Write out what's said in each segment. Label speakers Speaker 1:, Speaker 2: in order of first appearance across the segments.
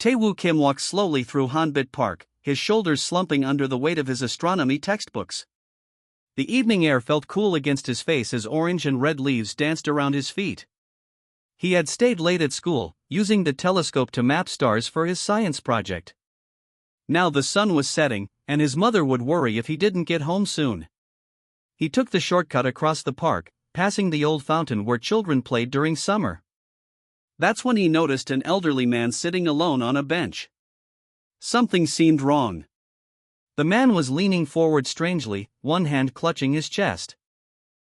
Speaker 1: Tae-woo Kim walked slowly through Hanbit Park, his shoulders slumping under the weight of his astronomy textbooks. The evening air felt cool against his face as orange and red leaves danced around his feet. He had stayed late at school, using the telescope to map stars for his science project. Now the sun was setting, and his mother would worry if he didn't get home soon. He took the shortcut across the park, passing the old fountain where children played during summer. That's when he noticed an elderly man sitting alone on a bench. Something seemed wrong. The man was leaning forward strangely, one hand clutching his chest.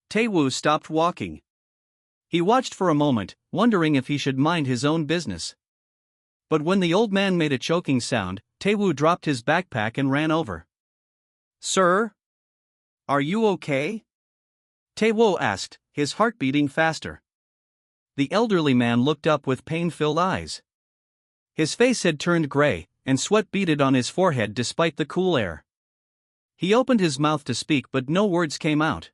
Speaker 1: Tae-woo stopped walking. He watched for a moment, wondering if he should mind his own business. But when the old man made a choking sound, Tae-woo dropped his backpack and ran over. "Sir? Are you okay?" Tae-woo asked, his heart beating faster. The elderly man looked up with pain-filled eyes. His face had turned gray, and sweat beaded on his forehead despite the cool air. He opened his mouth to speak but no words came out.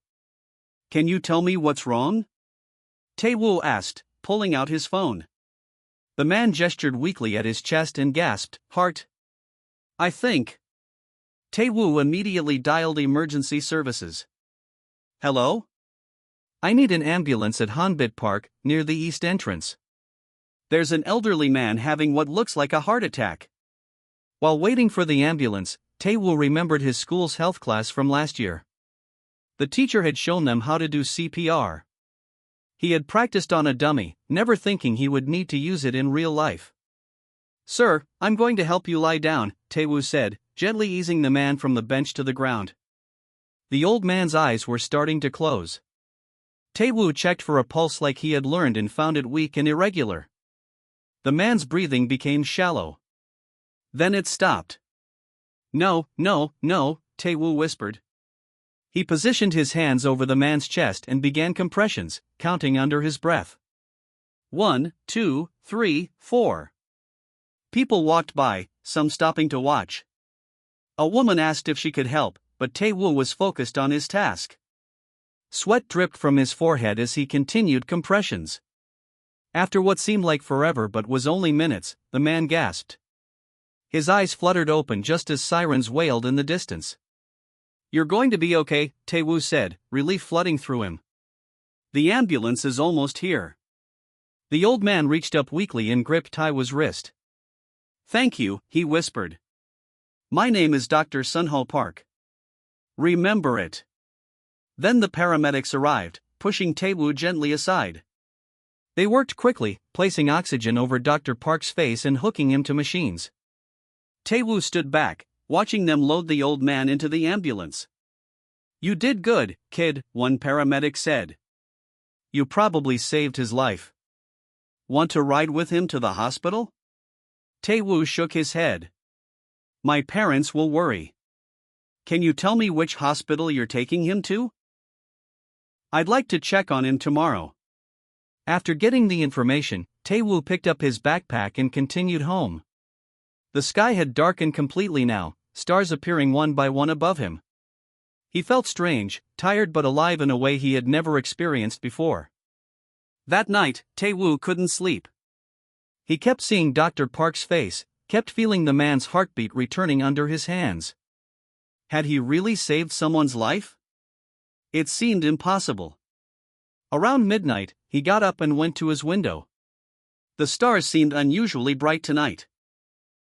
Speaker 1: "Can you tell me what's wrong?" Tae-woo asked, pulling out his phone. The man gestured weakly at his chest and gasped, "Heart. I think." Tae-woo immediately dialed emergency services. "Hello? I need an ambulance at Hanbit Park, near the east entrance. There's an elderly man having what looks like a heart attack." While waiting for the ambulance, Tae-woo remembered his school's health class from last year. The teacher had shown them how to do CPR. He had practiced on a dummy, never thinking he would need to use it in real life. "Sir, I'm going to help you lie down," Tae-woo said, gently easing the man from the bench to the ground. The old man's eyes were starting to close. Tae-woo checked for a pulse like he had learned and found it weak and irregular. The man's breathing became shallow. Then it stopped. "No, no, no," Tae-woo whispered. He positioned his hands over the man's chest and began compressions, counting under his breath. 1, 2, 3, 4. People walked by, some stopping to watch. A woman asked if she could help, but Tae-woo was focused on his task. Sweat dripped from his forehead as he continued compressions. After what seemed like forever but was only minutes, the man gasped. His eyes fluttered open just as sirens wailed in the distance. "You're going to be okay," Tae-woo said, relief flooding through him. "The ambulance is almost here." The old man reached up weakly and gripped Tae-woo's wrist. "Thank you," he whispered. "My name is Dr. Sunho Park. Remember it." Then the paramedics arrived, pushing Tae-woo gently aside. They worked quickly, placing oxygen over Dr. Park's face and hooking him to machines. Tae-woo stood back, watching them load the old man into the ambulance. "You did good, kid," one paramedic said. "You probably saved his life. Want to ride with him to the hospital?" Tae-woo shook his head. "My parents will worry." "Can you tell me which hospital you're taking him to?" "I'd like to check on him tomorrow." After getting the information, Tae-woo picked up his backpack and continued home. The sky had darkened completely now, stars appearing one by one above him. He felt strange, tired but alive in a way he had never experienced before. That night, Tae-woo couldn't sleep. He kept seeing Dr. Park's face, kept feeling the man's heartbeat returning under his hands. Had he really saved someone's life? It seemed impossible. Around midnight, he got up and went to his window. The stars seemed unusually bright tonight.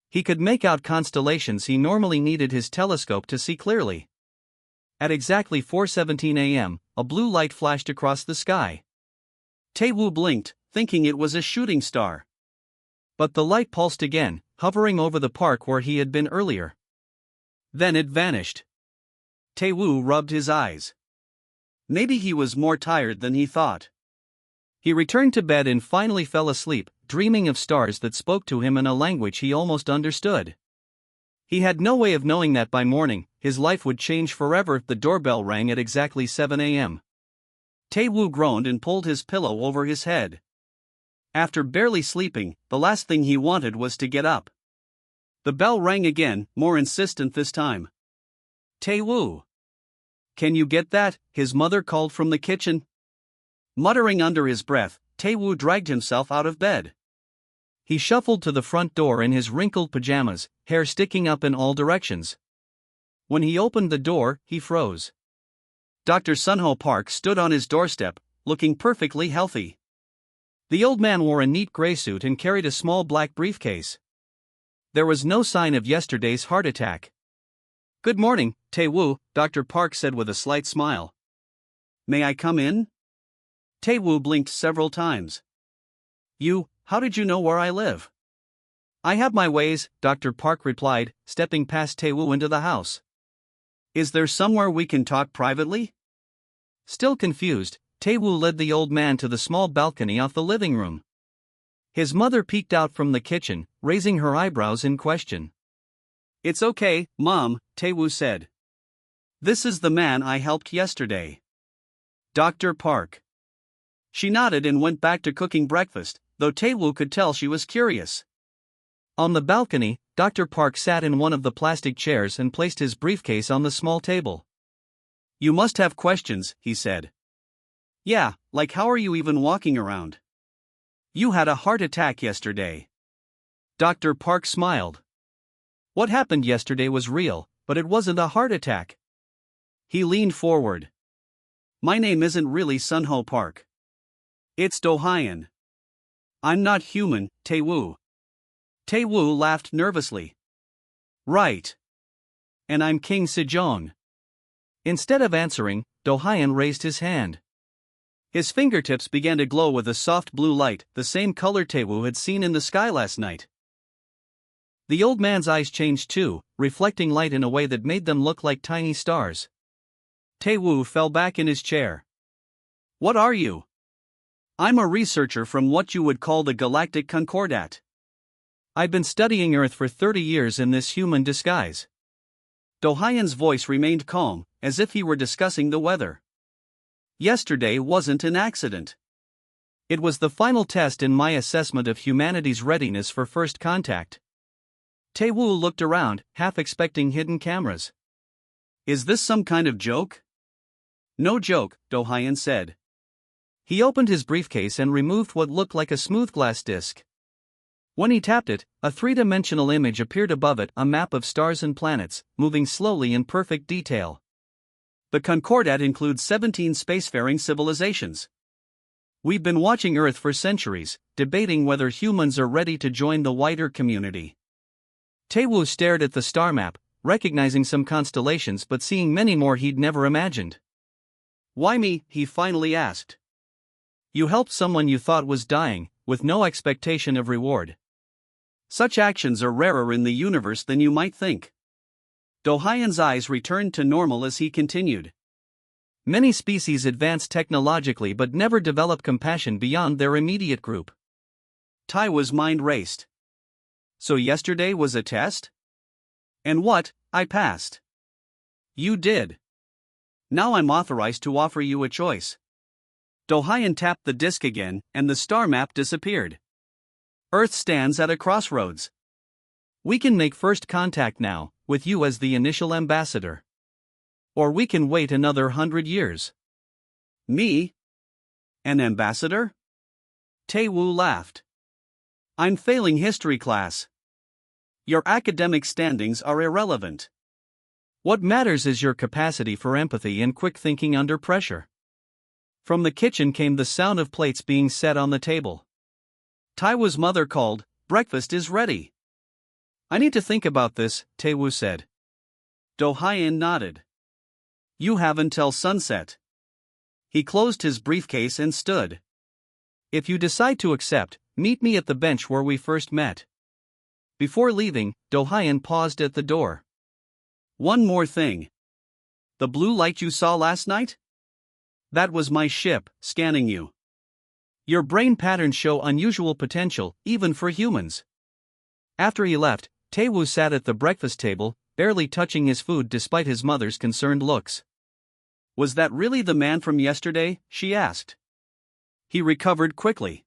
Speaker 1: He could make out constellations he normally needed his telescope to see clearly. At exactly 4:17 a.m., a blue light flashed across the sky. Tae-woo blinked, thinking it was a shooting star. But the light pulsed again, hovering over the park where he had been earlier. Then it vanished. Tae-woo rubbed his eyes. Maybe he was more tired than he thought. He returned to bed and finally fell asleep, dreaming of stars that spoke to him in a language he almost understood. He had no way of knowing that by morning, his life would change forever if the doorbell rang at exactly 7 a.m. Tae-woo groaned and pulled his pillow over his head. After barely sleeping, the last thing he wanted was to get up. The bell rang again, more insistent this time. "Tae-woo! Can you get that?" his mother called from the kitchen. Muttering under his breath, Tae-woo dragged himself out of bed. He shuffled to the front door in his wrinkled pajamas, hair sticking up in all directions. When he opened the door, he froze. Dr. Sunho Park stood on his doorstep, looking perfectly healthy. The old man wore a neat gray suit and carried a small black briefcase. There was no sign of yesterday's heart attack. "Good morning, Tae-woo," Dr. Park said with a slight smile. "May I come in?" Tae-woo blinked several times. How did you know where I live?" "I have my ways," Dr. Park replied, stepping past Tae-woo into the house. "Is there somewhere we can talk privately?" Still confused, Tae-woo led the old man to the small balcony off the living room. His mother peeked out from the kitchen, raising her eyebrows in question. "It's okay, Mom," Tae-woo said. "This is the man I helped yesterday. Dr. Park." She nodded and went back to cooking breakfast, though Tae-woo could tell she was curious. On the balcony, Dr. Park sat in one of the plastic chairs and placed his briefcase on the small table. "You must have questions," he said. "Yeah, like how are you even walking around? You had a heart attack yesterday." Dr. Park smiled. What happened yesterday was real, but it wasn't a heart attack. He leaned forward. "My name isn't really Sunho Park. It's Do-hyun. I'm not human, Tae-woo." Tae-woo laughed nervously. "Right. And I'm King Sejong." Instead of answering, Do-hyun raised his hand. His fingertips began to glow with a soft blue light, the same color Tae-woo had seen in the sky last night. The old man's eyes changed too, reflecting light in a way that made them look like tiny stars. Tae-woo fell back in his chair. "What are you?" "I'm a researcher from what you would call the Galactic Concordat. I've been studying Earth for 30 years in this human disguise." Do-hyun's voice remained calm, as if he were discussing the weather. "Yesterday wasn't an accident. It was the final test in my assessment of humanity's readiness for first contact." Tae-woo looked around, half expecting hidden cameras. "Is this some kind of joke?" "No joke," Do-hyun said. He opened his briefcase and removed what looked like a smooth glass disc. When he tapped it, a three-dimensional image appeared above it, a map of stars and planets, moving slowly in perfect detail. The Concordat includes 17 spacefaring civilizations. We've been watching Earth for centuries, debating whether humans are ready to join the wider community. Tae-woo stared at the star map, recognizing some constellations but seeing many more he'd never imagined. "Why me?" he finally asked. "You helped someone you thought was dying, with no expectation of reward. Such actions are rarer in the universe than you might think." Do-hyun's eyes returned to normal as he continued. "Many species advance technologically but never develop compassion beyond their immediate group." Tae-woo's mind raced. "So yesterday was a test? And what, I passed?" "You did. Now I'm authorized to offer you a choice." Do-hyun tapped the disc again, and the star map disappeared. "Earth stands at a crossroads. We can make first contact now, with you as the initial ambassador. Or we can wait another 100 years. "Me? An ambassador?" Tae-woo laughed. "I'm failing history class. Your academic standings are irrelevant. What matters is your capacity for empathy and quick thinking under pressure." From the kitchen came the sound of plates being set on the table. Tae-woo's mother called, "Breakfast is ready." "I need to think about this," Tae-woo said. Do-hyun nodded. "You have until sunset." He closed his briefcase and stood. "If you decide to accept, meet me at the bench where we first met." Before leaving, Do-hyun paused at the door. "One more thing. The blue light you saw last night? That was my ship, scanning you. Your brain patterns show unusual potential, even for humans." After he left, Tae-woo sat at the breakfast table, barely touching his food despite his mother's concerned looks. "Was that really the man from yesterday?" she asked. He recovered quickly.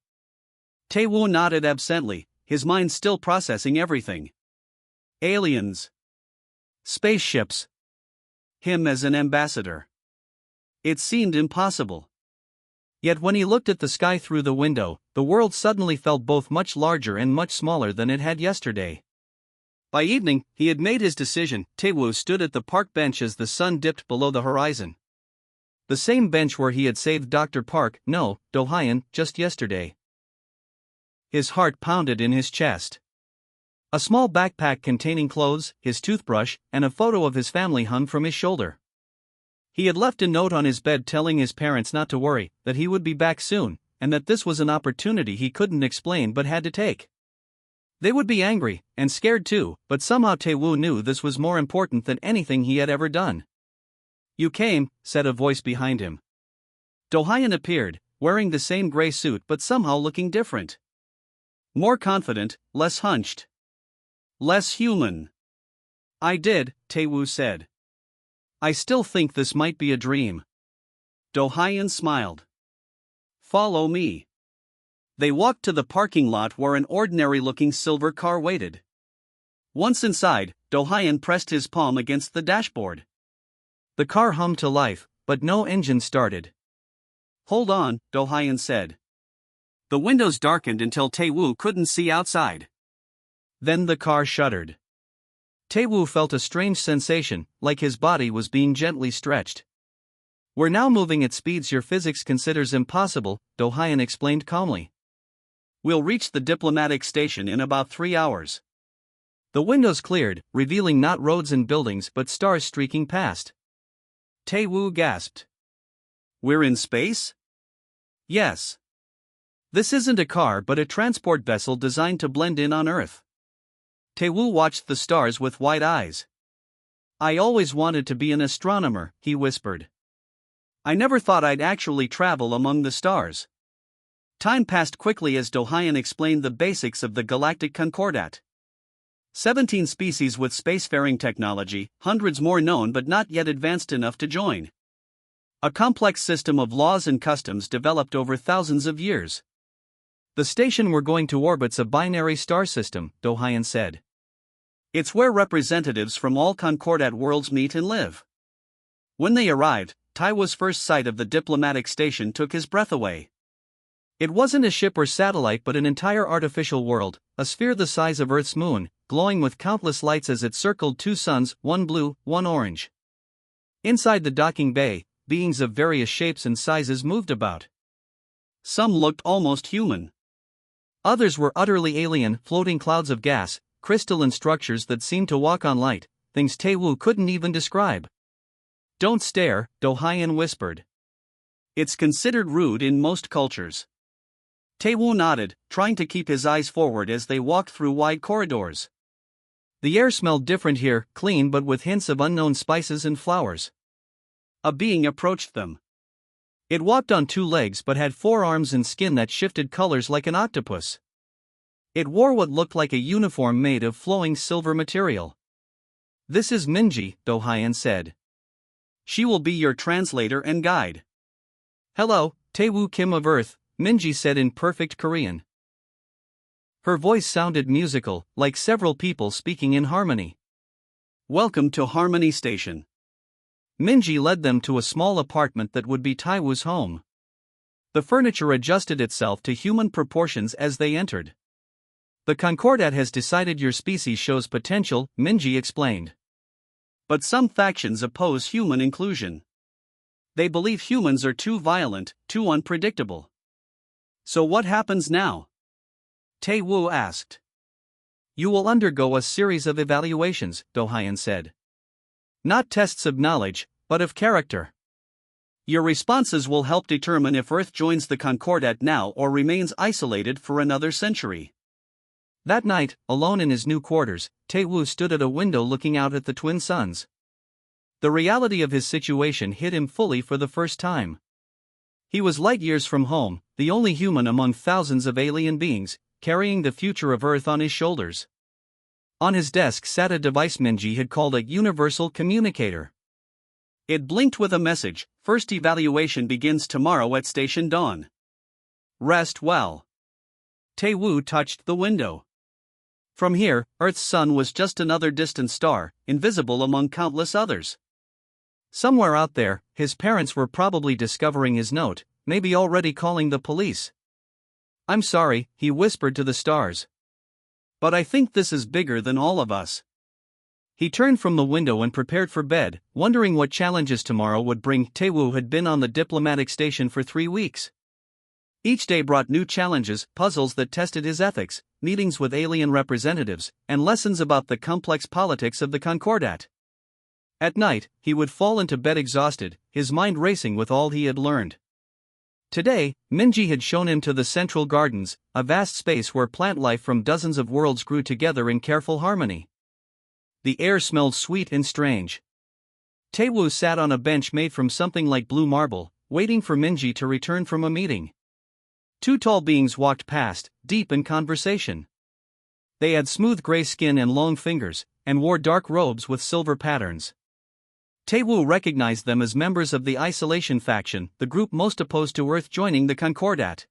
Speaker 1: Tae-woo nodded absently, his mind still processing everything. Aliens. Spaceships. Him as an ambassador. It seemed impossible. Yet when he looked at the sky through the window, the world suddenly felt both much larger and much smaller than it had yesterday. By evening, he had made his decision. Tae-woo stood at the park bench as the sun dipped below the horizon. The same bench where he had saved Dr. Park, no, Do-hyun, just yesterday. His heart pounded in his chest. A small backpack containing clothes, his toothbrush, and a photo of his family hung from his shoulder. He had left a note on his bed telling his parents not to worry, that he would be back soon, and that this was an opportunity he couldn't explain but had to take. They would be angry, and scared too, but somehow Tae-woo knew this was more important than anything he had ever done. "You came," said a voice behind him. Do-hyun appeared, wearing the same gray suit but somehow looking different. More confident, less hunched. Less human. "I did," Tae-woo said. "I still think this might be a dream." Do-hyun smiled. "Follow me." They walked to the parking lot where an ordinary-looking silver car waited. Once inside, Do-hyun pressed his palm against the dashboard. The car hummed to life, but no engine started. "Hold on," Do-hyun said. The windows darkened until Tae-woo couldn't see outside. Then the car shuddered. Tae-woo felt a strange sensation, like his body was being gently stretched. "We're now moving at speeds your physics considers impossible," Do-hyun explained calmly. "We'll reach the diplomatic station in about 3 hours." The windows cleared, revealing not roads and buildings but stars streaking past. Tae-woo gasped. "We're in space?" "Yes. This isn't a car but a transport vessel designed to blend in on Earth." Tae-woo watched the stars with wide eyes. "I always wanted to be an astronomer," he whispered. "I never thought I'd actually travel among the stars." Time passed quickly as Do-hyun explained the basics of the Galactic Concordat. 17 species with spacefaring technology, hundreds more known but not yet advanced enough to join. A complex system of laws and customs developed over thousands of years. "The station we're going to orbit's a binary star system," Do-hyun said. "It's where representatives from all Concordat worlds meet and live." When they arrived, Tae-woo's first sight of the diplomatic station took his breath away. It wasn't a ship or satellite but an entire artificial world, a sphere the size of Earth's moon, glowing with countless lights as it circled 2 suns, one blue, one orange. Inside the docking bay, beings of various shapes and sizes moved about. Some looked almost human. Others were utterly alien, floating clouds of gas, crystalline structures that seemed to walk on light, things Tae-woo couldn't even describe. "Don't stare," Do-hyun whispered. "It's considered rude in most cultures." Tae-woo nodded, trying to keep his eyes forward as they walked through wide corridors. The air smelled different here, clean but with hints of unknown spices and flowers. A being approached them. It walked on 2 legs but had 4 arms and skin that shifted colors like an octopus. It wore what looked like a uniform made of flowing silver material. "This is Minji," Do-hyun said. "She will be your translator and guide." "Hello, Tae-woo Kim of Earth," Minji said in perfect Korean. Her voice sounded musical, like several people speaking in harmony. "Welcome to Harmony Station." Minji led them to a small apartment that would be Tae-woo's home. The furniture adjusted itself to human proportions as they entered. "The Concordat has decided your species shows potential," Minji explained. "But some factions oppose human inclusion. They believe humans are too violent, too unpredictable." "So what happens now?" Tae-woo asked. "You will undergo a series of evaluations," Do-hyun said. "Not tests of knowledge, but of character. Your responses will help determine if Earth joins the Concordat now or remains isolated for another century." That night, alone in his new quarters, Tae-woo stood at a window looking out at the twin suns. The reality of his situation hit him fully for the first time. He was light years from home, the only human among thousands of alien beings, carrying the future of Earth on his shoulders. On his desk sat a device Minji had called a universal communicator. It blinked with a message: "First evaluation begins tomorrow at Station Dawn. Rest well." Tae-woo touched the window. From here, Earth's sun was just another distant star, invisible among countless others. Somewhere out there, his parents were probably discovering his note, maybe already calling the police. I'm sorry, he whispered to the stars. But I think this is bigger than all of us. He turned from the window and prepared for bed, wondering what challenges tomorrow would bring. Taewoo had been on the diplomatic station for 3 weeks. Each day brought new challenges, puzzles that tested his ethics, meetings with alien representatives, and lessons about the complex politics of the Concordat. At night, he would fall into bed exhausted, his mind racing with all he had learned. Today, Minji had shown him to the Central Gardens, a vast space where plant life from dozens of worlds grew together in careful harmony. The air smelled sweet and strange. Taewoo sat on a bench made from something like blue marble, waiting for Minji to return from a meeting. 2 tall beings walked past, deep in conversation. They had smooth gray skin and long fingers, and wore dark robes with silver patterns. Taewoo recognized them as members of the Isolation faction, the group most opposed to Earth joining the Concordat.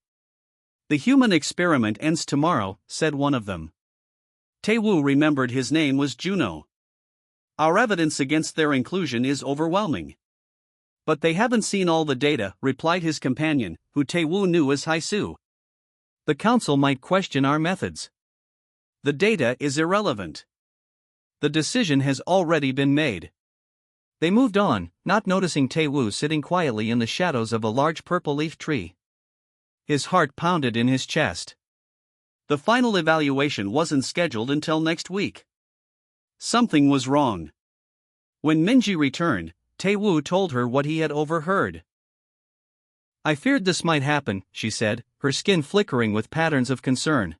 Speaker 1: The human experiment ends tomorrow, said one of them. Taewoo remembered his name was Juno. Our evidence against their inclusion is overwhelming. But they haven't seen all the data, replied his companion, who Taewoo knew as Haisu. The council might question our methods. The data is irrelevant. The decision has already been made. They moved on, not noticing Taewoo sitting quietly in the shadows of a large purple leaf tree. His heart pounded in his chest. The final evaluation wasn't scheduled until next week. Something was wrong. When Minji returned, Taewoo told her what he had overheard. I feared this might happen, she said, her skin flickering with patterns of concern.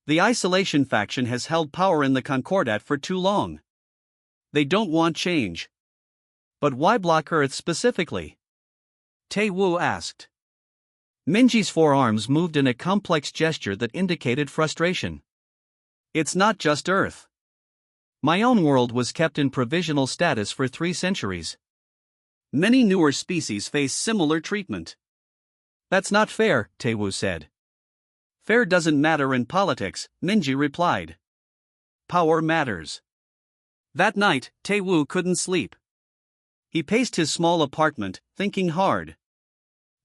Speaker 1: The Isolation faction has held power in the Concordat for too long. They don't want change. But why block Earth specifically? Taewoo asked. Minji's forearms moved in a complex gesture that indicated frustration. It's not just Earth. My own world was kept in provisional status for 3 centuries. Many newer species face similar treatment. That's not fair, Taewoo said. Fair doesn't matter in politics, Minji replied. Power matters. That night, Taewoo couldn't sleep. He paced his small apartment, thinking hard.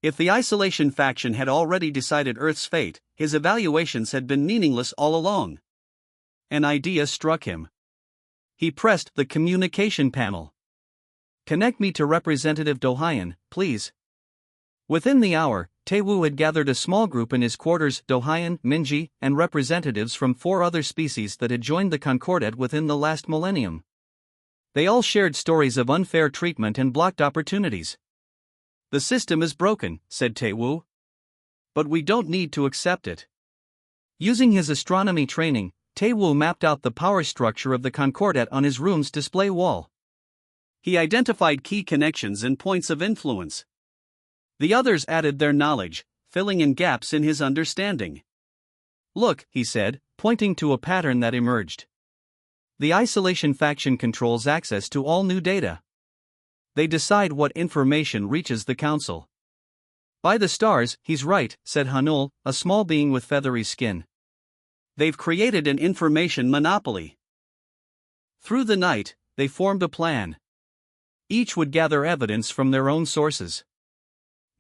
Speaker 1: If the Isolation faction had already decided Earth's fate, his evaluations had been meaningless all along. An idea struck him. He pressed the communication panel. Connect me to Representative Dohyun, please. Within the hour, Taewoo had gathered a small group in his quarters, Dohyun, Minji, and representatives from 4 other species that had joined the Concordat within the last millennium. They all shared stories of unfair treatment and blocked opportunities. The system is broken, said Taewoo. But we don't need to accept it. Using his astronomy training, Taewoo mapped out the power structure of the Concordat on his room's display wall. He identified key connections and points of influence. The others added their knowledge, filling in gaps in his understanding. Look, he said, pointing to a pattern that emerged. The Isolation faction controls access to all new data. They decide what information reaches the council. By the stars, he's right, said Hanul, a small being with feathery skin. They've created an information monopoly. Through the night, they formed a plan. Each would gather evidence from their own sources.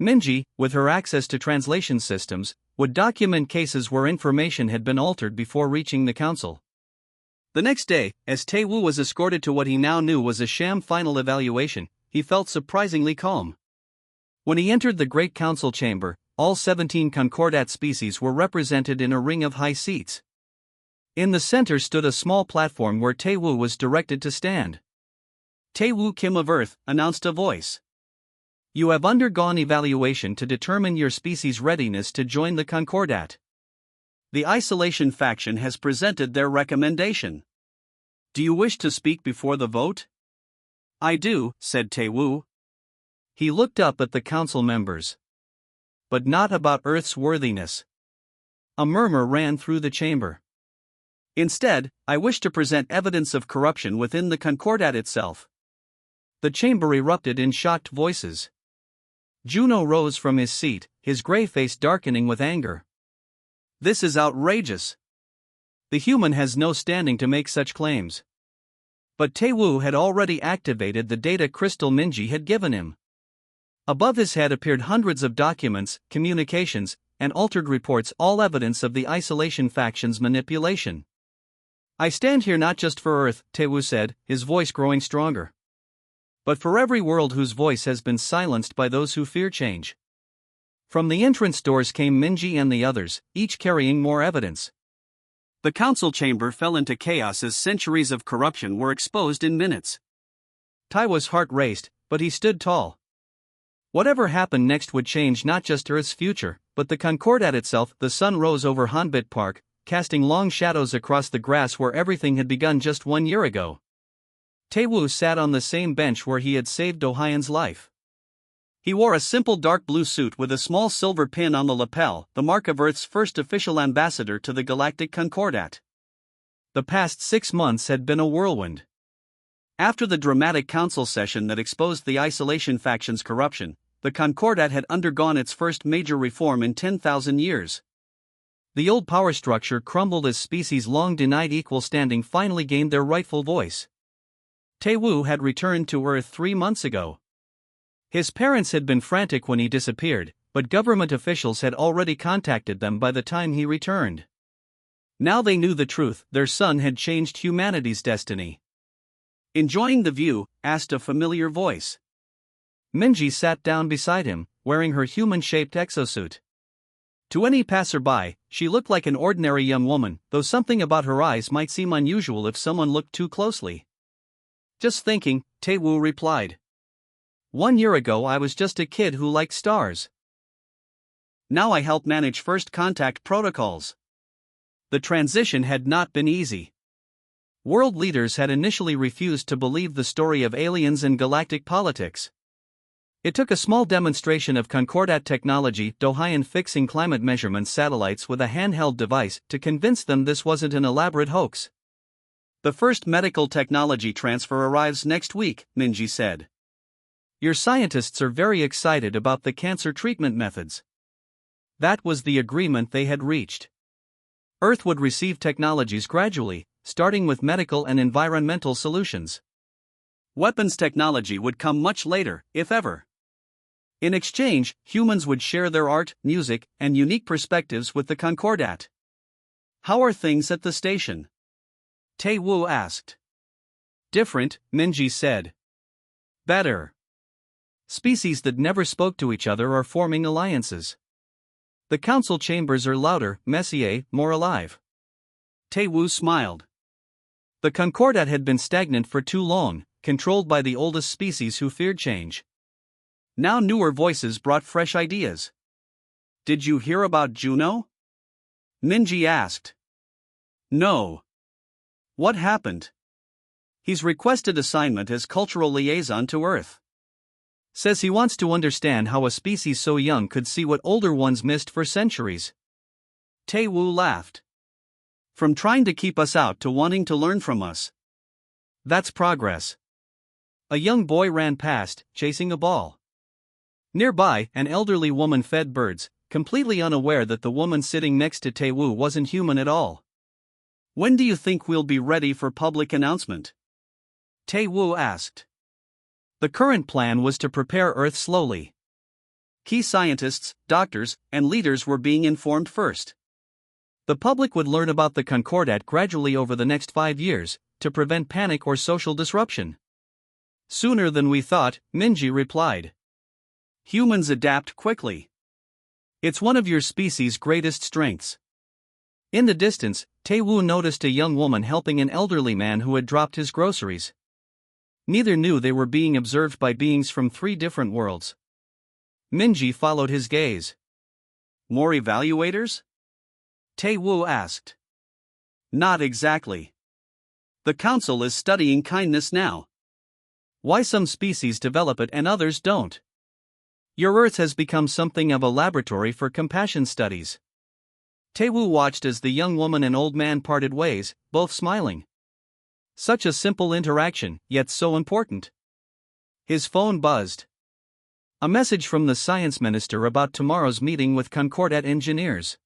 Speaker 1: Minji, with her access to translation systems, would document cases where information had been altered before reaching the council. The next day, as Taewoo was escorted to what he now knew was a sham final evaluation, he felt surprisingly calm. When he entered the Great Council chamber, all 17 Concordat species were represented in a ring of high seats. In the center stood a small platform where Taewoo was directed to stand. Taewoo Kim of Earth, announced a voice. You have undergone evaluation to determine your species' readiness to join the Concordat. The Isolation faction has presented their recommendation. Do you wish to speak before the vote? I do, said Taewoo. He looked up at the council members. But not about Earth's worthiness. A murmur ran through the chamber. Instead, I wish to present evidence of corruption within the Concordat itself. The chamber erupted in shocked voices. Juno rose from his seat, his gray face darkening with anger. This is outrageous. The human has no standing to make such claims. But Taewoo had already activated the data crystal Minji had given him. Above his head appeared hundreds of documents, communications, and altered reports, all evidence of the isolation faction's manipulation. I stand here not just for Earth, Taewoo said, his voice growing stronger, but for every world whose voice has been silenced by those who fear change. From the entrance doors came Minji and the others, each carrying more evidence. The council chamber fell into chaos as centuries of corruption were exposed in minutes. Taiwo's heart raced, but he stood tall. Whatever happened next would change not just Earth's future, but the Concordat itself. The sun rose over Hanbit Park, casting long shadows across the grass where everything had begun just 1 year ago. Taewoo sat on the same bench where he had saved Do Hyan's life. He wore a simple dark blue suit with a small silver pin on the lapel, the mark of Earth's first official ambassador to the Galactic Concordat. The past 6 months had been a whirlwind. After the dramatic council session that exposed the isolation faction's corruption, the Concordat had undergone its first major reform in 10,000 years. The old power structure crumbled as species long denied equal standing finally gained their rightful voice. Taewoo had returned to Earth 3 months ago. His parents had been frantic when he disappeared, but government officials had already contacted them by the time he returned. Now they knew the truth: their son had changed humanity's destiny. "Enjoying the view?" asked a familiar voice. Minji sat down beside him, wearing her human-shaped exosuit. To any passerby, she looked like an ordinary young woman, though something about her eyes might seem unusual if someone looked too closely. "Just thinking," Taewoo replied. 1 year ago I was just a kid who liked stars. Now I help manage first contact protocols." The transition had not been easy. World leaders had initially refused to believe the story of aliens and galactic politics. It took a small demonstration of Concordat technology, Do Hyan fixing climate measurement satellites with a handheld device, to convince them this wasn't an elaborate hoax. "The first medical technology transfer arrives next week," Minji said. "Your scientists are very excited about the cancer treatment methods." That was the agreement they had reached. Earth would receive technologies gradually, starting with medical and environmental solutions. Weapons technology would come much later, if ever. In exchange, humans would share their art, music, and unique perspectives with the Concordat. "How are things at the station?" Taewoo asked. "Different," Minji said. "Better. Species that never spoke to each other are forming alliances. The council chambers are louder, messier, more alive." Taewoo smiled. The Concordat had been stagnant for too long, controlled by the oldest species who feared change. Now newer voices brought fresh ideas. "Did you hear about Juno?" Minji asked. "No. What happened?" "He's requested assignment as cultural liaison to Earth. Says he wants to understand how a species so young could see what older ones missed for centuries." Taewoo laughed. "From trying to keep us out to wanting to learn from us. That's progress." A young boy ran past, chasing a ball. Nearby, an elderly woman fed birds, completely unaware that the woman sitting next to Taewoo wasn't human at all. "When do you think we'll be ready for public announcement?" Taewoo asked. The current plan was to prepare Earth slowly. Key scientists, doctors, and leaders were being informed first. The public would learn about the Concordat gradually over the next 5 years, to prevent panic or social disruption. "Sooner than we thought," Minji replied. "Humans adapt quickly. It's one of your species' greatest strengths." In the distance, Taewoo noticed a young woman helping an elderly man who had dropped his groceries. Neither knew they were being observed by beings from 3 different worlds. Minji followed his gaze. "More evaluators?" Taewoo asked. "Not exactly. The council is studying kindness now. Why some species develop it and others don't. Your Earth has become something of a laboratory for compassion studies." Taewoo watched as the young woman and old man parted ways, both smiling. Such a simple interaction, yet so important. His phone buzzed. A message from the science minister about tomorrow's meeting with Concordat engineers.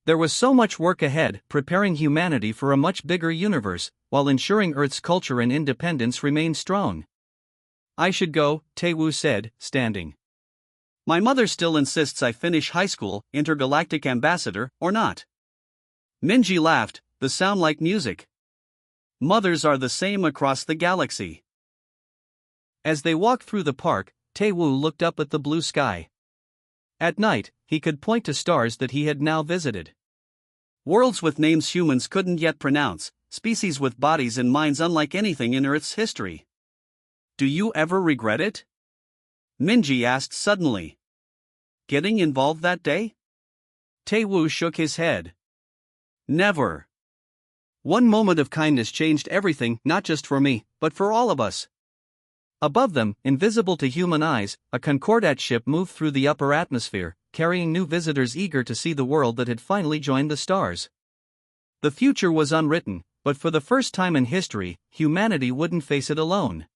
Speaker 1: There was so much work ahead, preparing humanity for a much bigger universe, while ensuring Earth's culture and independence remained strong. "I should go," Taewoo said, standing. My mother still insists I finish high school, intergalactic ambassador, or not. Minji laughed, the sound like music. Mothers are the same across the galaxy. As they walked through the park, Tae-woo looked up at the blue sky. At night, he could point to stars that he had now visited. Worlds with names humans couldn't yet pronounce, species with bodies and minds unlike anything in Earth's history. Do you ever regret it? Minji asked suddenly. Getting involved that day? Tae-woo shook his head. Never. One moment of kindness changed everything, not just for me, but for all of us. Above them, invisible to human eyes, a Concordat ship moved through the upper atmosphere, carrying new visitors eager to see the world that had finally joined the stars. The future was unwritten, but for the first time in history, humanity wouldn't face it alone.